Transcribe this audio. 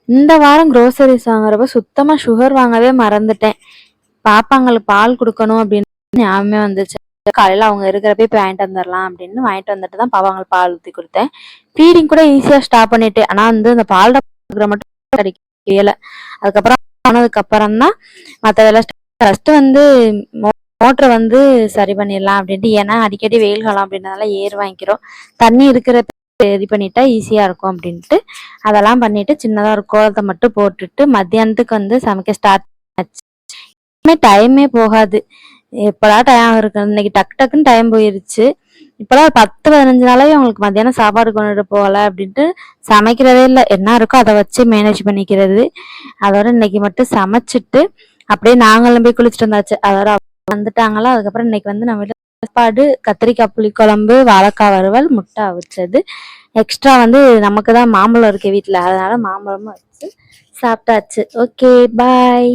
இந்த வாரம் க்ரோசரிஸ் வாங்குறப்ப சுத்தமா சுகர் வாங்கவே மறந்துட்டேன். பாப்பாங்களுக்கு பால் குடுக்கணும் அப்படின்னு ஞாபகமே வந்துச்சு. காலையில அவங்க இருக்கிறப்ப போய் வாங்கிட்டு வந்துரலாம் அப்படின்னு வாங்கிட்டு வந்துட்டு தான் பாப்பாங்களுக்கு பால் ஊத்தி குடுத்தேன். ஃபீடிங் கூட ஈஸியா ஸ்டாப் பண்ணிட்டேன். ஆனா வந்து அந்த பால் டப்பா மட்டும் கிடைக்கல. அதுக்கப்புறம் ஆனதுக்கு அப்புறம் தான் மத்ததெல்லாம் ஃபர்ஸ்ட் வந்து மோட்டரை வந்து சரி பண்ணிடலாம் அப்படின்ட்டு. ஏன்னா அடிக்கடி வெயில் காலம் அப்படின்றதால ஏர் வாங்கிக்கிறோம். தண்ணி இருக்கிறப்ப ரெடி பண்ணிட்டா ஈஸியா இருக்கும் அப்படின்ட்டு அதெல்லாம் பண்ணிட்டு சின்னதா ஒரு கோலத்தை மட்டும் போட்டுட்டு மத்தியானத்துக்கு வந்து சமைக்க ஸ்டார்ட் ஆச்சு. டைமே போகாது. எப்படா டைம் இருக்கு, இன்னைக்கு டக்கு டக்குன்னு டைம் போயிருச்சு. இப்பெல்லாம் 10-15 நாளாவே அவங்களுக்கு மத்தியானம் சாப்பாடு கொண்டுட்டு போகல அப்படின்ட்டு சமைக்கிறதே இல்லை. என்ன இருக்கோ அதை வச்சு மேனேஜ் பண்ணிக்கிறது. அதோட இன்னைக்கு மட்டும் சமைச்சிட்டு அப்படியே நாங்களும் போய் குளிச்சுட்டு வந்தாச்சு. அதோட வந்துட்டாங்களா. அதுக்கப்புறம் இன்னைக்கு வந்து நம்ம வீட்டுல சாப்பாடு கத்திரிக்காய் புளிக்குழம்பு, வாழைக்காய் வறுவல், முட்டை அவிச்சது. எக்ஸ்ட்ரா வந்து நமக்கு தான் மாம்பழம் இருக்கு வீட்டுல, அதனால மாம்பழமும் வச்சு சாப்பிட்டாச்சு. ஓகே, பாய்.